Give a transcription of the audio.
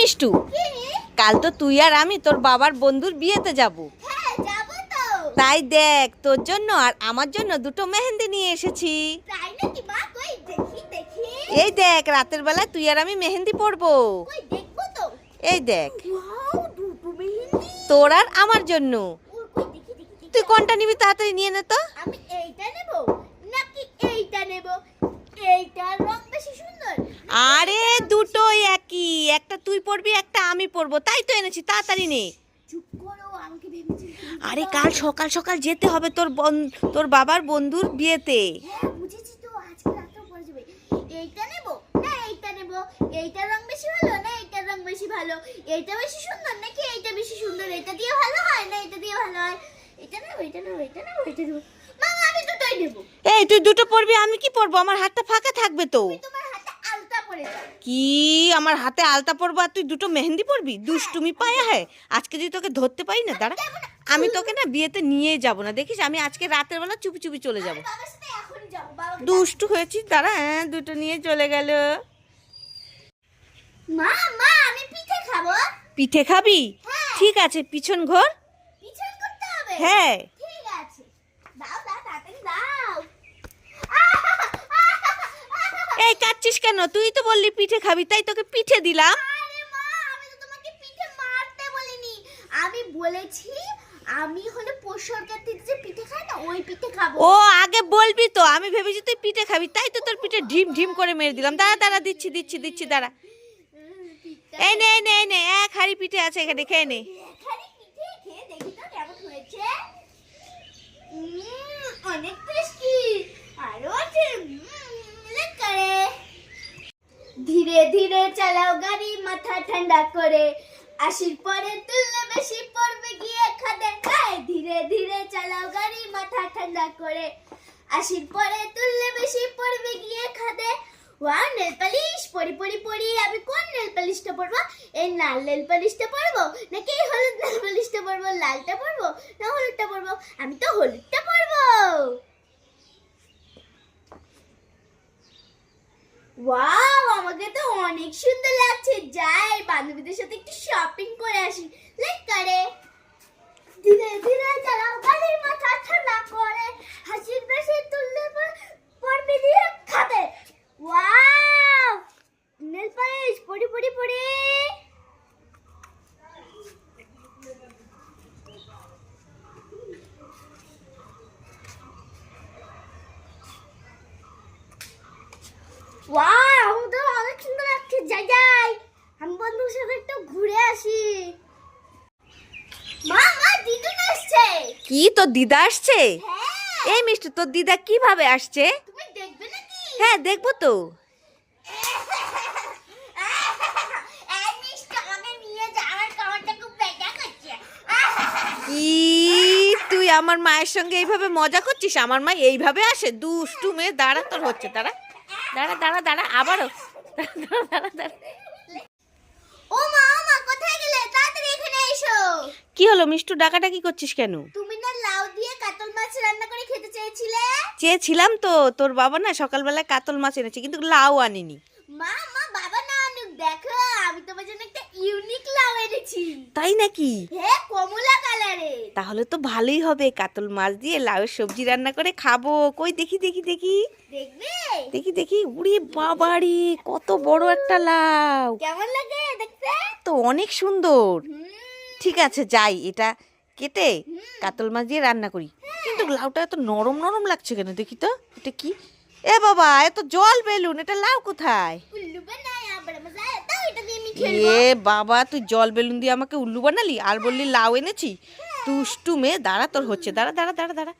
মিষ্টু, কাল তো তুই আর আমি তোর বাবার বন্ধুর বিয়েতে যাব। তাই দেখ, তোর জন্য আর আমার জন্য দুটো মেহেন্দি নিয়ে এসেছি। এই দেখ, রাতের বেলা তুই আর আমি মেহেন্দি পরবো। এই দেখ, তোর আর আমার জন্য। তুই কোনটা নিবি তাড়াতাড়ি নিয়ে নে তো। আমি এইটা নেব নাকি এইটা নেব? এইটার রং বেশি সুন্দর। আরে দুটোই একই, একটা তুই পরবি একটা আমি পরবো, তাই তো এনেছি, তাড়াতাড়ি নে। চুপ করো, আমাকে ভেবেছি। আরে কাল সকাল সকাল যেতে হবে তোর বাবার বন্ধুর বিয়েতে। হ্যাঁ বুঝেছি তো, আজকে রাতে পরে যাবে। এইটা নেব না এইটা নেব? এইটার রং বেশি ভালো না এইটার রং বেশি ভালো? এইটা বেশি সুন্দর নাকি এইটা বেশি সুন্দর? এটা দিয়ে ভালো হয় না এটা দিয়ে ভালো হয়? এটা নেব এটা নেব এটা নেব এটা নেব। মামা আমি দুটোই নেব। এই তুই দুটো পরবি, আমি কি পরবো? আমার হাতটা ফাঁকা থাকবে তো। তোমার হাতে আলতা পরে যাও। কি আমার হাতে আলতা পরবো আর তুই দুটো মেহেন্দি পরবি? দুষ্টুমি পায়া হ্যাঁ। আজকে যদি তোকে ধরতে পারি না, দাঁড়া, আমি তোকে না বিয়েতে নিয়ে যাব না, দেখিস। আমি আজকে রাতের বেলা চুপি চুপি চলে যাব। বাবার সাথে এখনই যাব। বাবা দুষ্টু হয়েছিস, দাঁড়া। হ্যাঁ, দুটো নিয়ে চলে গেল। মা মা আমি পিঠে খাবো। পিঠে খাবি? হ্যাঁ। ঠিক আছে, পিছন ঘর। পিছন করতে হবে? হ্যাঁ। ঠিক আছে, দাও দাও তাড়াতাড়ি দাও। এই কাচ্ছিস কেন? তুই তো বললি পিঠে খাবি, তাই তোকে পিঠে দিলাম। আরে মা, আমি তো তোমাকে পিঠে মারতে বলিনি। আমি বলেছি আমি হলো পোষরকার থেকে যে পিঠে খাই না, ওই পিঠে খাবো। ও আগে বলবি তো, আমি ভেবেছি তুই পিঠে খাবি, তাই তো তোর পিঠে ঢিম ঢিম করে মেরে দিলাম। দাঁড়া দাঁড়া, দিচ্ছি দিচ্ছি দিচ্ছি, দাঁড়া। এই নে এই নে এই নে, এক হাড়ি পিঠে আছে, এখানে খেয়ে নে। এখানে পিঠে খেয়ে দেখি তো কেমন হয়েছে। অনেক টেস্টি। আরো আছে করে। ধীরে ধীরে চালাও গাড়ি, মাথা ঠান্ডা করে। আশির পরে তুললে বেশি পড়বে গিয়ে খাদে। ধীরে ধীরে চালাও গাড়ি, মাথা ঠান্ডা করে। আশির পরে তুললে বেশি পড়বে গিয়ে খাদে। ওয়াও, নেল পালিশ পরি পরি পরি। আমি কোন নেল পালিশটা পরবো? এই লাল নেল পালিশটা পরবো নাকি এই হলুদ নেল পালিশটা পরবো? লালটা পরবো না হলুদটা পরবো? আমি তো হলুদটা পরবো। ওয়াও, আমাকে তো অনেক সুন্দর লাগছে। যাই বান্ধবীদের সাথে একটু শপিং করে আসি। লাইক করে। ধীরে ধীরে চালাও গাড়ি, মাথা ঠান্ডা করে। হাসির বেশি তুললে পড়বে দিয়ে খাবে। ওয়াও, নেল পালিশ পরি পরি পরি। ওয়াও, তো অনেক সুন্দর লাগছে। যাই যাই, আমি বন্ধুর সাথে একটু ঘুরে আসি। মা মা দিদুন আসছে। কি তোর দিদা আসছে? হ্যাঁ। এই মিষ্টি, তোর দিদা কিভাবে আসছে? তুমি দেখবে নাকি? হ্যাঁ দেখবো তো। এই মিষ্টি আমাকে নিয়ে যা, আমার কামড়টা খুব ব্যথা করছে। কি তুই আমার মায়ের সঙ্গে এইভাবে মজা করছিস? আমার মা এইভাবে আসে? দুষ্টু মেয়ে, দাঁড়া, তোর হচ্ছে, দাঁড়া দাঁড়া দাঁড়া দাঁড়া, আবারও দাঁড়া দাঁড়া দাঁড়া। ও মা কোথায় গেলে? তাড়াতাড়ি এখানে এসো। কি হলো মিষ্টু, ডাকাডাকি করছিস কেন? তুমি না লাউ দিয়ে কাতল মাছ রান্না করে খেতে চেয়েছিলে? চেয়েছিলাম তো, তোর বাবা না সকালবেলায় কাতল মাছ এনেছে, কিন্তু লাউ আনিনি। মা বাবা না আনুক, দেখো আমি তোমার জন্য একটা ইউনিক লাউ এনেছি। তাই নাকি? হ্যাঁ, কমলা কালারে। তাহলে তো ভালোই হবে, কাতল মাছ দিয়ে লাউয়ের সবজি রান্না করে খাবো। কই দেখি দেখি দেখি দেখবে? দেখি দেখি, উড়ে বাবারে, কত বড় একটা লাউ! কেমন লাগে দেখতে? তো অনেক সুন্দর। হুম, ঠিক আছে, যাই, এটা কেটে কাতল মাছ দিয়ে রান্না করি। কিন্তু লাউটা এত নরম নরম লাগছে কেন? দেখি তো, এটা কি? এ বাবা, এত জল বেলুন, এটা লাউ কোথায়? উল্লু বানায়া বড় মজা আয়া, দাও এটা দিয়ে আমি খেলবো। এ বাবা, তুই জল বেলুন দিয়ে আমাকে উল্লু বানালি আর বললি লাউ এনেছি? দুষ্টু মেয়ে, দাঁড়া, তোর হচ্ছে, দাঁড়া দাঁড়া দাঁড়া দাঁড়া।